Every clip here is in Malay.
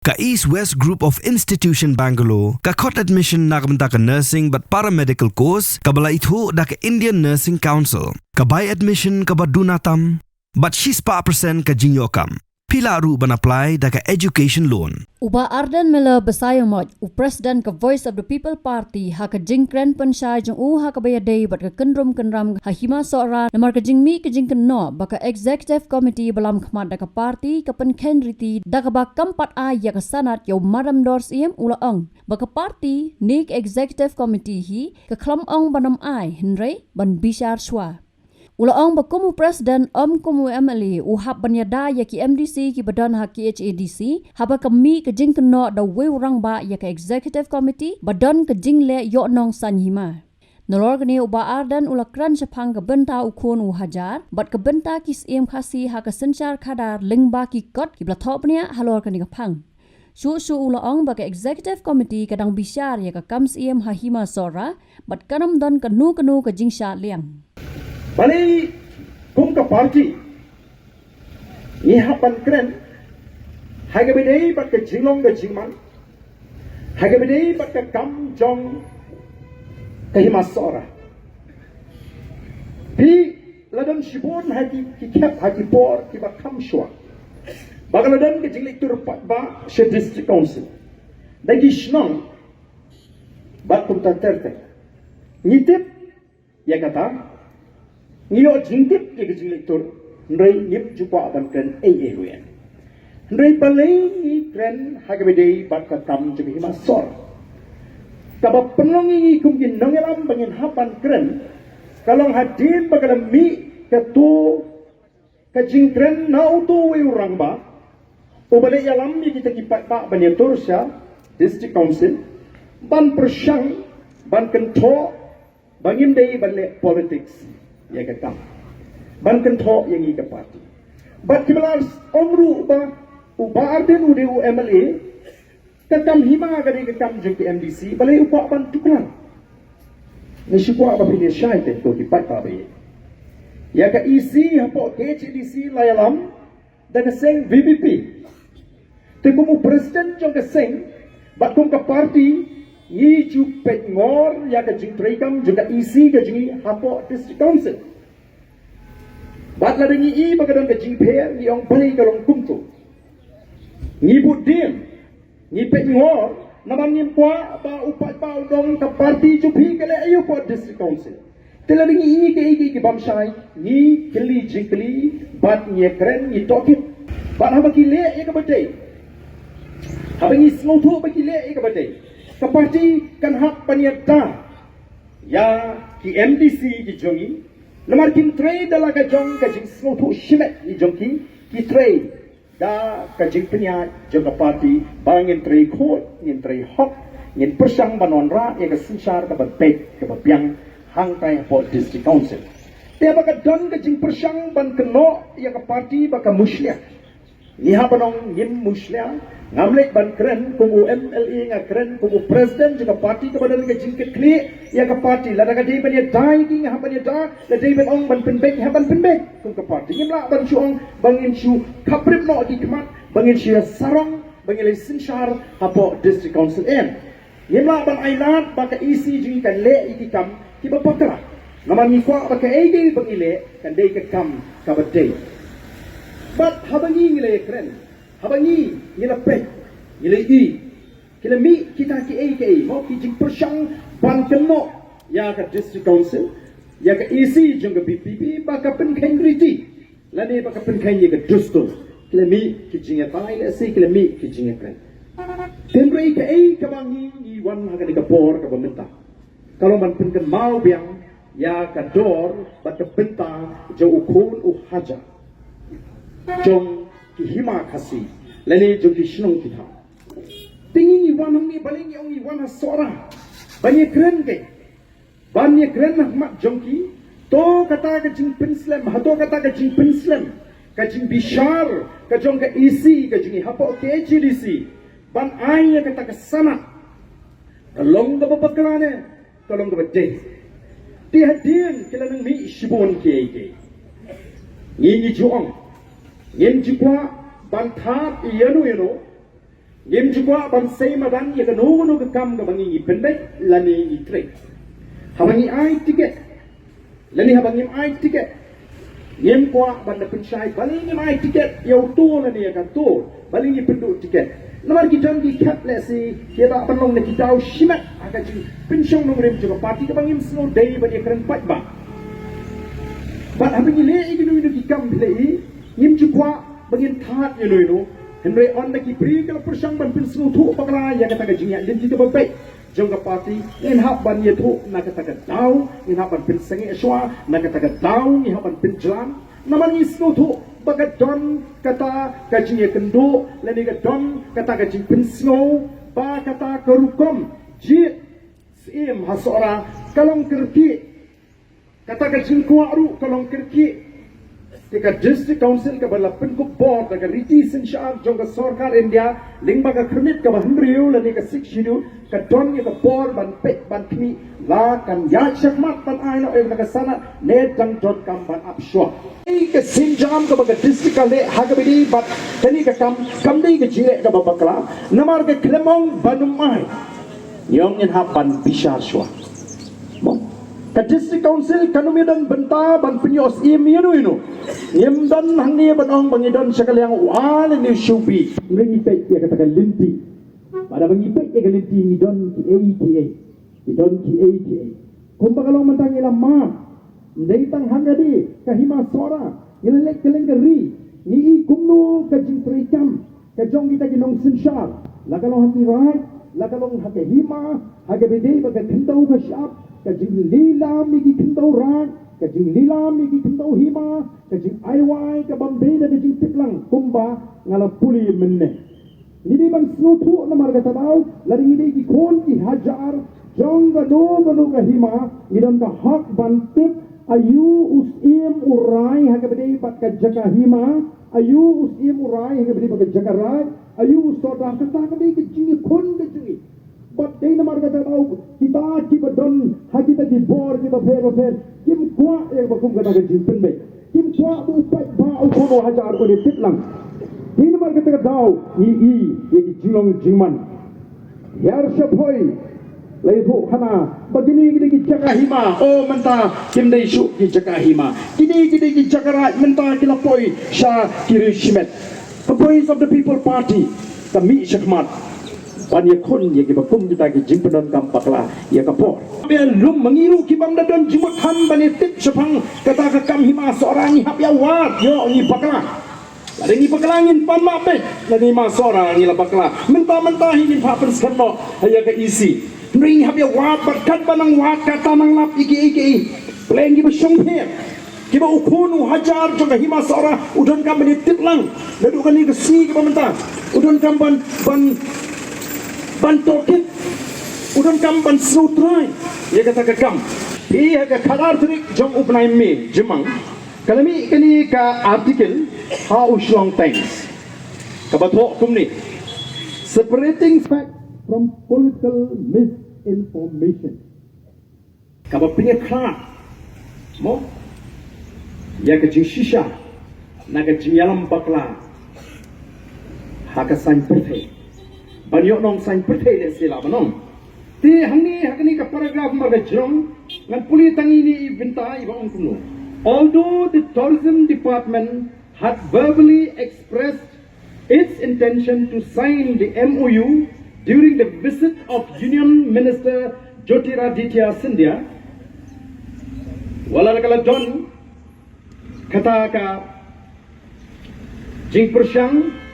Ka East West Group of Institution Bangalore, ka khot admission na kamta ka nursing but paramedical course, ka bala itho da ka Indian Nursing Council, ka buy admission ka badunatam, but she's pa percent ka jinyokam. Pila ru ban apply da ka education loan. Uba Arden Miller Basayomot, u President ka Voice of the People Party, ha ka jingkren pensay jong ha ka bayadey bat ka kenrum kenram ha hima sora namar ka jingmi ka jingkenno baka Executive Committee balam khmat da ka party ka penken riti da ka ba kampat a ya ka sanat yo madam dors iem ulaong baka party nik Executive Committee hi ka klam ong banam ai henry ban bishar shwa. Ulaong bakumu President kumu MLA uhap banyada ya ki MDC ki badan ha ki HADC haba kami ke jing keno da weurang ba ya ka Executive Committee badan ke jing le yo nong sanhima. Nolor gani uba Ardan ulakran sepang ke benta ukun hajar bat ke benta kis khasi ha ka senchar khadar lingba ki kot ki blathop nia halor kani kapang. Su ulaong ba ka Executive Committee kadang bisyar ya ka kams ha hima sora bat kanam don kanu ka jing sha liang. Bali kung ka party ihapan kren hagabidei bat ka jilong ka jingman hagabidei bat ka kam jong ka himasora pi ladan shibon hagi ki kep hagi por ki ba kam shwa bagaladan ka jinglik tur pat ba she district council dagi shnong bat kum ta terte nitip ya kata Nio jingtip ke jinglektur ndrei nip jukwa ban kren ruyen ndrei balai ni kren hagabedei bat katam jubi hima sor kaba penongi kumgin nongelam bangin hapan kren kalong hadin bagalam mi katu ka jingkren na utu we urang ba ubale yalam mi kita kipat ba banyatur sya district council ban persyang ban kento bangin dei bale politics ya kakam ban kento yang ika parti bat kibalas omru uba arden ude MLA kakam hima gadi kakam jeng MDC balai upa ban tuklan nisipwa ba pini syai ten to kipat pa be ya ka EC hapo KHDC layalam dan seng VPP te kumu president jong ka seng bat kum ka parti ni chu pet ngor ya ka jing trekam juga isi ka jingi hapo district council bat la dengi I bagadon ka jing per ni ong bali ka long kumto ni budim ni pet ngor naman ni kwa ba upat pa dong ka parti chu phi ka le ayo po district council tela dengi I ki bamsai ni kli jingkli bat ni kren ni tokit bat ha ki le e ka batei ha ni snotho ba ki le e ka batei Kapati kan hak panyata ya ki MDC ki jongi namar kin trade dala ka jong ka jing snotu shimet ni jongki ki trade da ka jing penya jong kapati bangin trade khot ngin trade hok ngin persang banonra ya ka sinsar ka bapek ka bapiang hang kai for district council te ba ka don ka jing persang ban keno ya ka parti ba ka muslia ni ha banong ngim muslia ngamlek ban keren kumu MLA nga keren kumu president juga parti kepada nga jingket kli ya ke parti la daga dei ban ya dai ding ha ban ya da la dei ban ong ban penbek ha ban penbek kum ke parti ngimla ban chuang bangin chu kaprip no di kemat bangin chu sarong bangin le sinshar hapo district council ngimla ban ailat ba ka isi jing kan le iki kam ki ba pakra naman ni kwa ba ka ege bangile kan dei ka kam ka ba dei bat habangi ngile keren habangi ngila pek ngila I kila mi kita ki mau ki jing persyang ban keno ya ka district council ya ka EC jung ka BPP ba ka pen khen riti lani ba ka pen khen ye ka dusto kila mi ki jing tai le si kila mi ki jing kren tembre ka ka bangi ni wan ha ka ka por ka bamenta kalau man pen kan mau biang ya ka dor ba ka benta jo ukun haja jong ki hima khasi lani jo ki shnong ki tha tingi wan hang ni baling ong wan sora banye kren ke banye kren mat jong ki to kata ka jing penslam hato kata ka jing penslam ka jing bishar ka jong ka EC ka jing hapo ke HDC ban ai kata ka sana kalong ka babaklane kalong ka bade ti hadin kila nang mi shibon ke ni juong yen jikwa ban thap yenu Game juga ban say madan ya kan hono ke kam ke bangi pendek lani i trade. Habangi ai tiket. Lani habangi ai tiket. Game kuat ban dapat syai baling ai tiket ya utu lani ya kan tu. Baling i penduk tiket. Namar kita di cap lesi kita penong nak kita shimat agak ji pensiun nongrim juga parti ke bangi slow day bagi keren pat ba. Bat habangi le i ginu di kam le game juga bagi that ya lo Henry on lagi beri kalau persang ban pinsu tu bakla ya kata gajinya linti tu baik jangka parti in hab ban ye tu nak kata tahu in hab ban pinsang eswa nak kata tahu in hab ban pinjalan naman isno tu bagat don kata gajinya kendo lani ga don kata gaji pinsu ba kata kerukom ji sim hasora kalong kerki kata gaji kuaru kalong kerki Jika district council ke balapan ko board ke riti sensyar jangka sarkar India lingba ke kermit ke bahendriu lani ke sikshidu ke don ke board ban pek ban kini la kan ya syakmat ban aino ke sana ne jang jot kam ban apswa ke sinjam ke baga district kale hagabidi bat kani ke kam dei ke jire ke babakla namar ke klemong banumai yong in hapan bishar shwa ke district council kanumi dan benta ban penyos imianu inu Yem dan hangi banong bangidon sekali yang wal ni shubi ngi pek ya kata linti pada bangi pek ya linti ni don ki kumpa kalau mentang ila ma ndai tang hangadi kahima sora ilek keleng geri ni kumno ka jing trikam ka jong kita ginong sinshar la kalau hati rai la kalau hati hima haga bede baga khintau ka shap ka jing lila mi ki khintau rai kajing lilam iki kentau hima kajing aiwai ka bambeda kajing tiplang kumba ngala puli menne ini bang snutu na marga tabau lari ini ki kon ki hajar jong ga do ka hima idon ka hak ban tip ayu usim urai ha ka bede pat ka jaka hima ayu usim urai ha ka bede pat ka jaka rai ayu usota ka ta ka bede ki kon ka jingi But day na marga tabau kita ki badon hagi ta ki bor ki ba fer kim kwa yang bakum kata gajin penbe kim kwa bu pat ba u kono hajar ko ni titlang din mar kata dau ye ki jilong jiman yar shapoi lai thu hana bagini ki jaga hima o menta kim dei su ki jaga hima kini ki jaga menta ki lapoi sha kiri shimet the voice of the people party kami syakmat Panya kun ya kita kum kita ke jimpenon kampaklah ya kapor. Biar lum mengiru kibam dadon jimut han banitik sepang kata ke kam hima seorang ni hab ya wat yo ni pakla. Lari ni paklangin pan mabe lari ma seorang ni la pakla. Mentah ini papen seno ya ke isi. Ring hab ya wat berkat banang wat kata nang lap iki. Pleng ki besong he. Kiba ukunu hajar juga hima seorang udon kam banitik lang. Lalu kan ni ke si kiba mentah. Udon kam ban tokit udon kam ban sutrai ya kata ke kam iya ke khalar trik jong upnai me jemang kalami kani ka article how strong things kabato kumni separating fact from political misinformation kabapnya kha mo ya ke shisha naga jinyalam bakla haka sain perfect Banyak nong sain pertai le sila banong. Ti hangni ka paragraph marga jong ngan puli tangi ni bintai bang kuno. Although the tourism department had verbally expressed its intention to sign the MOU during the visit of Union Minister Jyotiraditya Scindia, wala kala John kata ka jing persyang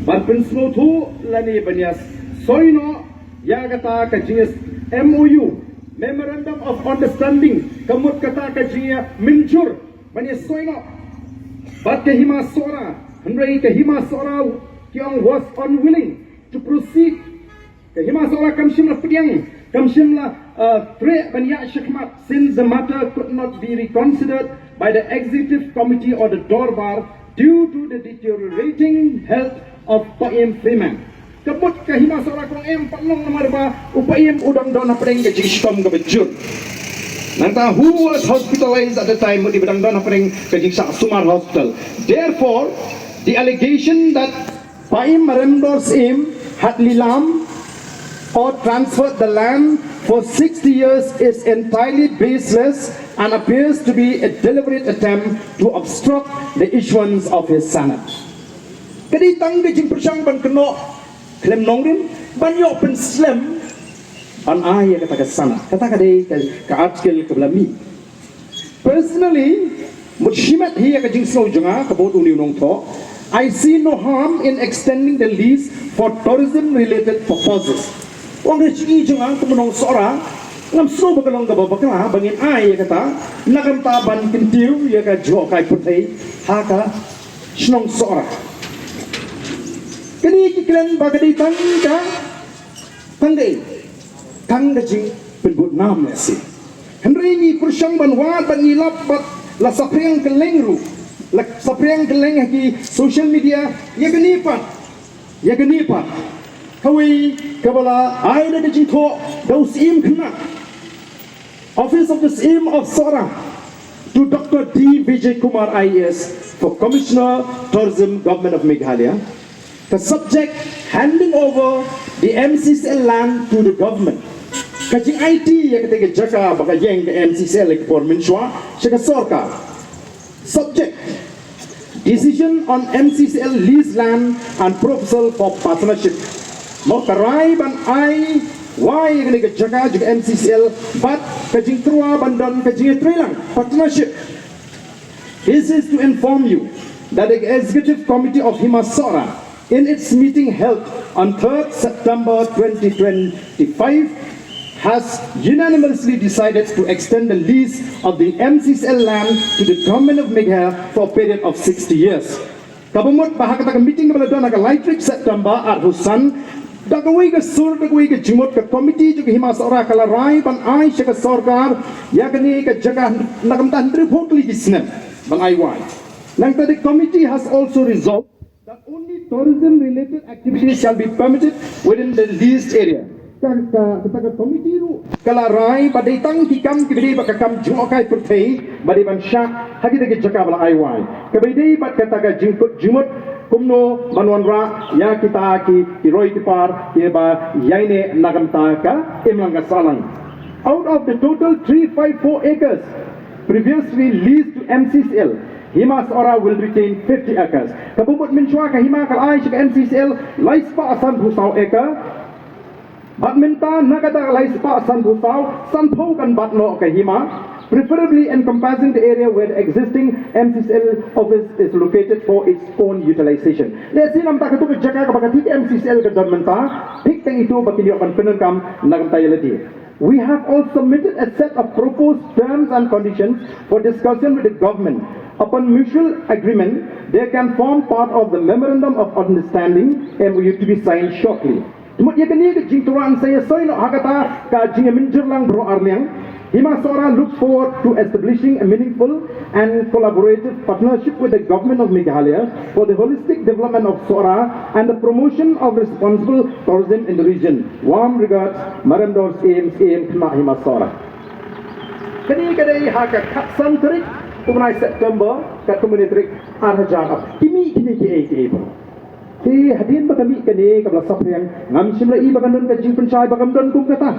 ban prinsip tu lani banias soino ya kata kajingas MOU Memorandum of Understanding kamut kata kajinga minjur banias soino bat hima sora hendrai hima sora yang was unwilling to proceed hima sora kamshim la pediang kamshim la tre bania syakmat since the matter could not be reconsidered by the executive committee or the Dorbar due to the deteriorating health of Paim Freeman. Kabut kahima seorang kong panong nomor ba upayem udang daw na pareng kajing stom kabajur. Nanta who was hospitalized at the time di badang daw na pareng kajing sa Sumar Hospital. Therefore, the allegation that Paim Maremdor's aim had Lilam or transferred the land for 60 years is entirely baseless and appears to be a deliberate attempt to obstruct the issuance of his sanad. Kadi tang ke jing persang ban keno klem nongrim ban yo pen slam an ay kata ke sana kata kade ke article ke belami. Personally, mutshimat hi ke jing snow jonga ke bot uni nong tho, I see no harm in extending the lease for tourism related purposes. Wang de chi jonga ke menong sora ngam snow bakalong ke babakla bangin ay kata nakam taban kintiu ya ka jo kai putai ha ka snong sora. Kini kiklan bagadi tangga tanggai tangga jing penbut nam nasi. Henry ni persang banwat ban ilap bat la sapriang kelengru la sapriang keleng ki social media ya genipat kawi kabala ai na jing tho daus im khna Office of the Sim of Sora to Dr. D. Vijay Kumar IAS for Commissioner Tourism Government of Meghalaya. The subject handing over the MCCL land to the government. Kajing IT yang ketika jaga baka yang MCCL ekspor menshwa syaka sorka. Subject decision on MCCL lease land and proposal for partnership. Mau karai ban ai why yang ketika jaga juga MCCL but kajing trua bandon kajing trilang partnership. This is to inform you that the Executive Committee of Himasora in its meeting held on 3rd September 2025 has unanimously decided to extend the lease of the MCCL land to the government of Meghalaya for a period of 60 years. Kabamut bahagata meeting kepada dona ke Lightrick September Arhusan dagawai ke sur dagawai ke jimut ke komiti juga Himasora kala rai ban ai syaka sorkar yakni ke jaga nakam tandri phokli kisnem bang ai wai. Nang tadi committee has also resolved that only tourism-related activities shall be permitted within the leased area. Kita komiti ru kala rai badai tang kikam kibidi bakakam jumokai pertei badai ban syak hagi dagi jaka bala aiwai. Kibidi bak kata ka jumut kumno manwanra ya kita ki roi tipar ye ba yaine nagamta ka imlanga salang. Out of the total 354 acres previously leased to MCCL, Himasora will retain 50 acres. Kabubut minshwa ka hima kal ai shika MCCL laispa asan busau acre. Badminta nagada laispa asan busau sanpau kan batno ka hima, preferably encompassing the area where the existing MCCL office is located for its own utilization. Lesin am takatu ka jaka ka bakati MCCL ka badminta, tik tang itu bakili akan penenkam nagantayalati. We have also submitted a set of proposed terms and conditions for discussion with the government. Upon mutual agreement, they can form part of the Memorandum of Understanding MOU to be signed shortly. Tumut ya kini ke jing turan saya soy no hakata ka jing minjur lang bro arliang. Himasora looks forward to establishing a meaningful and collaborative partnership with the government of Meghalaya for the holistic development of Sora and the promotion of responsible tourism in the region. Warm regards, Maremdor's aim Khma Himasora. Kini kadai haka katsan terik Kumunai September kat komunitrik arhajan up. Kini ki ebo. Ti hadin ba kami kani kabla sapriang ngam simla i bagandon ka jing pensai bagandon kum kata.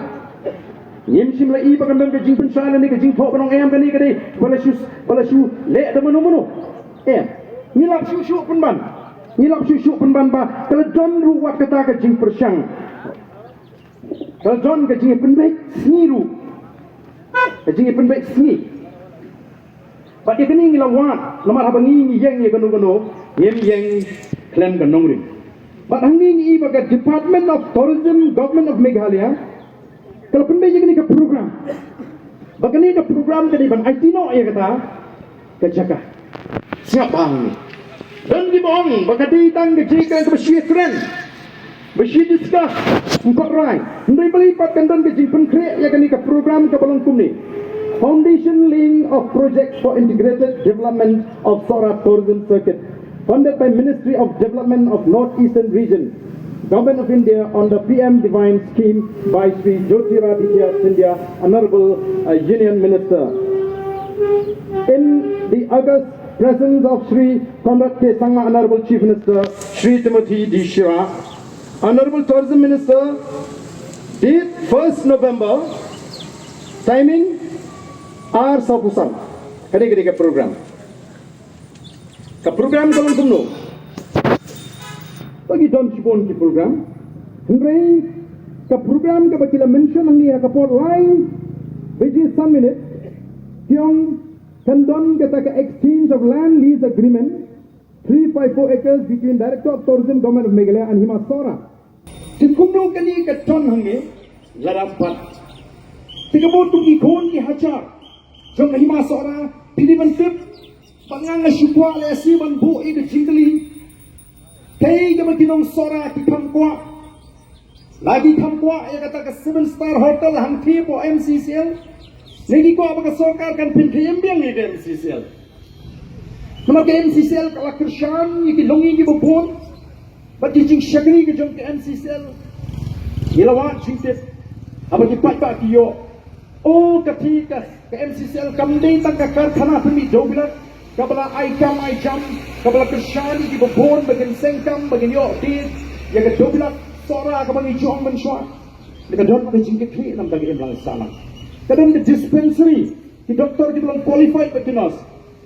Ngim simla i bagandon ka jing pensai ni ka jing thok kanong em kani kadai balashu le da manu. Ngilap syu penban. Ngilap syu penban ba kala don ruwat kata ka jing persang. Kala don ka jing penbaik sniru. Ka jing penbaik sni. But if any lawat, lamar habangi yang ye kanu yang claim kanongri. But hangi iba ka Department of Tourism, Government of Meghalaya, kalau pun beje ni ka program. Bagani ka program tadi ban itino ye kata ka jaka. Siap bang ni. Dan di bawang bagadi tang ke jika ka beshi trend. Beshi discuss empat rai. Ndai balipat kandan ke jing kre ye kani ka program ka balong kumni. Foundation laying of projects for integrated development of Sora Tourism Circuit, funded by Ministry of Development of North-Eastern Region, Government of India on the PM Divine Scheme by Sri Jyotiraditya Scindia, Honorable Union Minister. In the August presence of Shri Conrad K. Sangma, Honorable Chief Minister, Shri Timothy D. Shira, Honorable Tourism Minister, date 1st November, timing hour Sapusam. Kadi ke program. Ke program kalau tumno. Bagi Don Chibon ki program. Henry ke program ke bagi la mention ang niya kapor line which is some minute. Kyong Kandon kata ke exchange of land lease agreement 354 acres between Director of Tourism Government of Meghalaya and Hima Sora. Tikumno kani ke ton hange larapat. Tikabo tuki kon ki hajar. Jong Hima Sora pilihan tip pangang syukwa le siban bu i ke jingli. Kay ke baginong Sora ki kamkwa. Lagi kamkwa ya kata ke 7-star hotel hangti po MCCL. Lagi ko apakah sokar kan pinjam yang ni MCCL. Nama ke MCCL kalau Krishan ini longi ke bopon, bagi jing syakri ke jom ke MCCL. Ilawat cintet, apa kipat pak kiyo. Oh ketika ke MCCL kamdeng tak kakar tanah pemi dobilat, kabala aikam, kabala Krishan ini bopon bagian sengkam bagian yo dit, ya ke dobilat sora kabang ijong mensuat. Dekat jom ke jing ke nam bagi emlang sana. Kadang ke dispensary, di doktor di belum qualified bagi nas,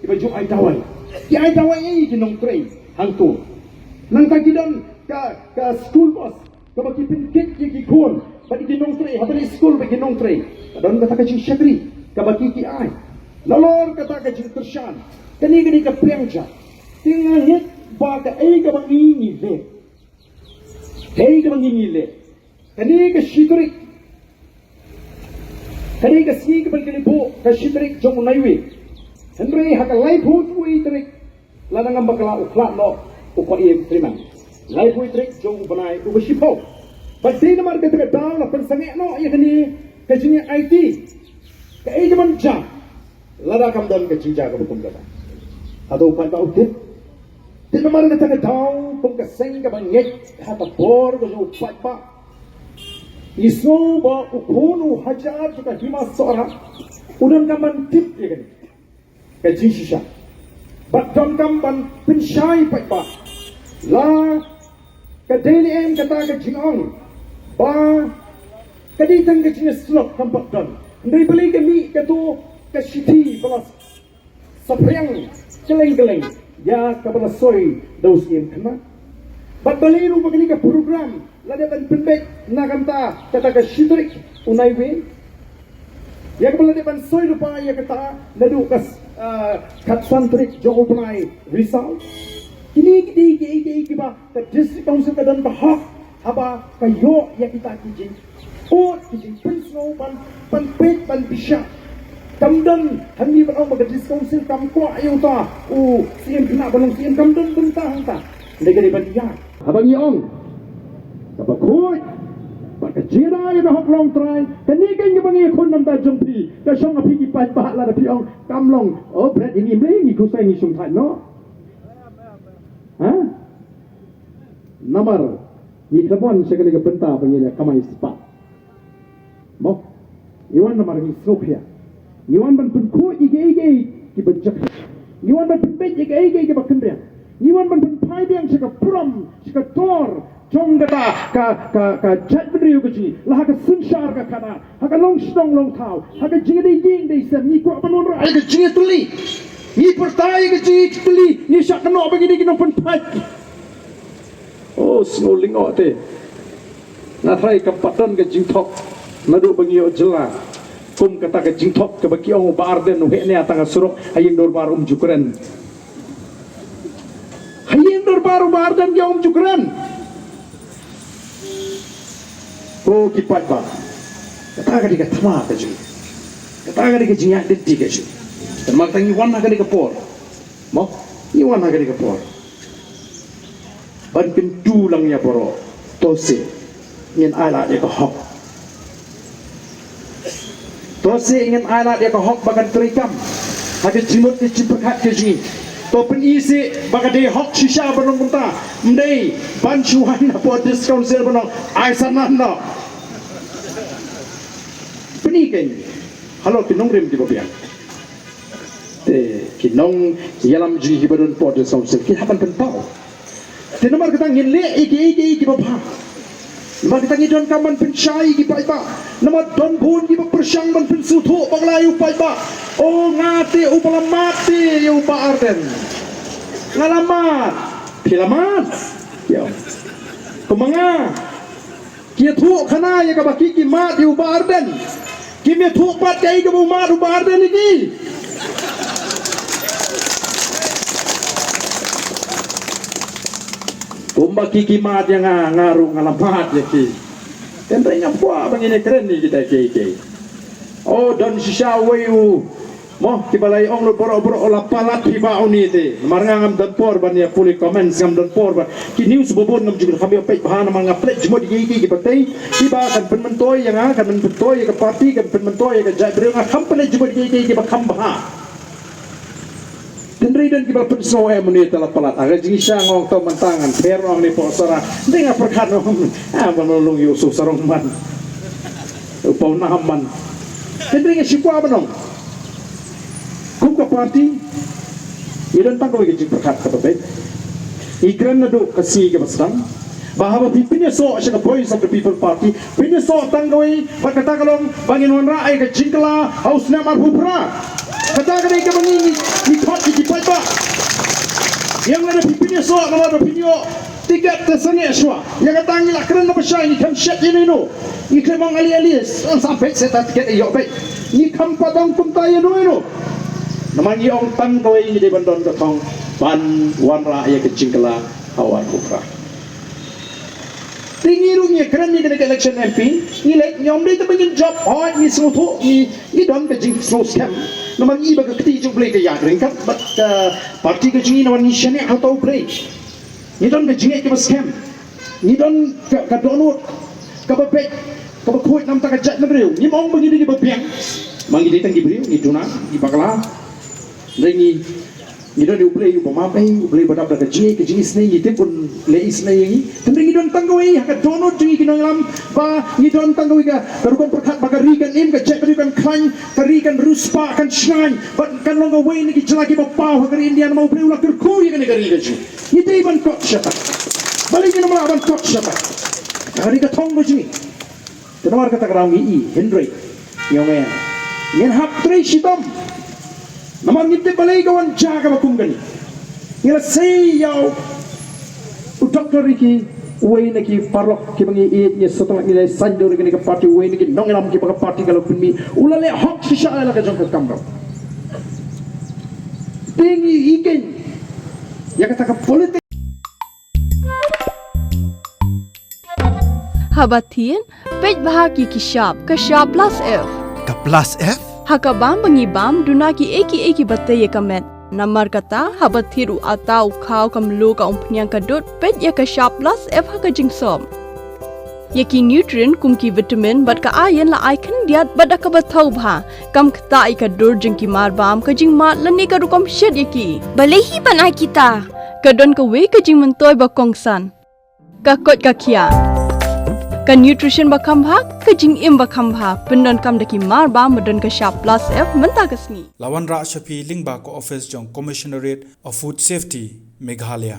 di baju ai dawai. Di ai dawai ini di nong train, hang tu. Nang kaki dan ke school bus, ke bagi pinkit yang kikun, bagi di nong train, habis school bagi nong train. Kadang kata kacing syakri, ke bagi ki ai. Lalor kata kacing tershan, kini ke pengja. Tinggal hit baga ai ke bangi ni le. Ai ke bangi ni le. Kini ke shitrik. Kani ka sigi ka balkani po ka shitrik jong naiwi. Henry haka life hu tui trik lanang ang bakla ukla no upa iye triman. Life hu trik jong banai ubashipo. But di naman ka taga daw na pansangi no iya kani ka jinya IT. Ka ay naman ja. Lada kam don ka jinja ka bukum ka. Ato upa ka utip. Di naman ka taga daw kung ka seng ka banyek hata bor ka jong upa pa. Iso ba ukunu hajar juga Hima Sora udan kaman tip ya kan kaji shisha bat don kamban pensyai pai ba la ka daily em kata ka jingong ba kadi tang ka jinya slot kampak don ndai beli ka mi ka tu ka shiti balas sapriang keleng ya ka balas soy dos em kana bat beli ru bagini ka program lada ban penbek nakanta kata ka shitrik unai we ya kepala de ban soy lupa ya kata nadu kas katsan trik jo unai risau ini ki ba ka district council ka dan bahak aba kayo ya kita kijing o kijing principal ban pek ban bisha kamdan hangi ba ang district council kam ko ayo ta o siem kena balong siem kamdan bentang ta negeri ban ya abang yong Kapakut, pagkajira yung nahok long try, kanikan yung mga ikon ng dajong pi, kasyong api kipat pahala na piyong kamlong, oh Brad, ini mling, ikusay ng isong tan, no? Ha? Namar, ikrabon siya kaniga benta, pangilya, kamay spa. Mo, iwan namar ng Ethiopia, iwan ban punko, igay, kibadjak, iwan ban punbet, igay, kibakandriya, iwan ban punpay biyang siya ka prom, siya ka tor, Jong kata ka chat beriu kecil, lah ka sunshar ka kana, haka long stong long tau, haka jingde jing de sem ni ko panon ra ka jing tuli, ni pertai ka jing tuli, ni syak kena bagi ni kena penpat. Oh snowling ote, na try ka patan ka jing tok, nadu bagi o jela, kum kata ka jing tok ka bagi o barden no he ne atang surok hayeng dor barum jukran, hayeng dor baru barden ka jukran. Oh kipat ba, kata ka di ka tama ka jing, kata ka di ka jinyak diti ka jing, dan magtang iwan na ka di ka por, mo, iwan na ka di ka por, ban pintu lang niya poro, tose, ingin ala dia ka hok, tose ingin ala dia ka hok bagan terikam, haka jimut di cimpakat ka jing, to penisi baka de hok shisha banong punta, mdei ban chuhan na po discount sale banong, ay sanan na. Penikan, halo tinong rim di babian. te kinong yalam ji hibadon port council ki hapan pentau te nomor kita ngile iki babha nomor kita ngidon kaman pensyai ki paiba nomor don bun ki persyang ban pensuthu banglayu paiba oh ngate upalamate yu baarden ngalamat pilamat yo kumanga kia thu khana ya ka baki ki mat yu baarden ki me thu pat kai ka bu mat u baarden iki Kumba kiki mat yang ngaruh ngalamat ya ki. Tentanya apa bangine keren ni kita ki. Oh don sisa wayu. Moh kibalai ong lo boro ola palat hiba oni te. Marangam dan por ban ya puli komen ngam dan por ban. Ki news bobon ngam juga kami pe bahana manga plek jmo di ki patei. Tiba kan penmentoy yang kan penmentoy ke parti kan penmentoy ke jabri ngam kampane jmo di ki ba kambah. Tendri dan kita penso muni telah pelat agak jingisa ngong to mentangan perong ni posara dengan perkat menolong Yusuf sarong man upau nahaman tendri ngasipua benong kum ke parti idan tangko ke jing perkat kebebaik ikran nadu kasih ke besang bahawa pimpinnya so asyik voice of the people party pimpinnya so tanggoi berkata kalong bangin wan raai ke jingkala haus namar hupra kata kali ke bangin ni thot di paiba yang ada pimpinnya so nama ada pimpinnya tiga tersengih semua yang kata ngilah keren apa syai ni kam syat ini no ni kemang ali sampai saya tak tiket ayok baik ni kam patong kumtaya no ini nama ni orang tanggoi ni di bandon ketong ban wan raai ke jingkala hawan hupra Tingirunya keren ni kena election MP ni like nyom dia terbagian job ni semua tu ni don ke jing slow scam nama ni baga keti jung play ke yang ringkat but parti ke jing nama ni shane atau play ni don ke jing ke scam ni don ke donut ke bebek ke bekut nam tak jat negeri ni mong begini di bebiang mangi dia tanggi beriu ni tuna di bakala ni ni don diuplay upamapai uplay badap da ke jing snei ni pun le snei ni tendri ni don tanggoi hak donut jing kinong ba ni don tanggoi ka terukon perkat bagari kan im ka cek kan klan kari kan ruspa kan shnai but kan long away ni jelagi ba pau hak Indian mau play ulah kerku ni kan kari ka ni dei ban kok syata balik ni nama ban kok syata kari ka thong bo jing tenawar kata karang i Henry yome ngen hap tre shitam nama ngite balai kawan jaga bakum gani ngila say yau doktor iki uai neki parlok ki bangi it ni setelah nilai sanjur ni ke parti uai neki nongelam ki pakai parti kalau pun mi ulale hok sisa ala ka jongka kamro tinggi iken ya kata ke politik Habatin pej bahagi kishap kashap plus F Ka plus F? Hakabam bangibam dunaki eki batay kamet. Namar kata habathiru atau kau kamlu ka umpnyang kadut pet ya ka sharp plus F haka jingsom. Yaki nutrient kumki vitamin bat ka ayan la icon diat bat ka bathau bha kam kata ai ka dur jingki mar bam ka jing mat lani ka rukom shed yaki. Balehi panai kita. Kadon ka we ka jing mentoy ba kongsan. Ka kot ka kia. Ka nutrition bakam bha ka jing im bakam bha pendon kam daki mar ba medon ka sharp plus F menta kasni Lawan Ra Shafi Lingba ko office jong Commissionerate of Food Safety Meghalaya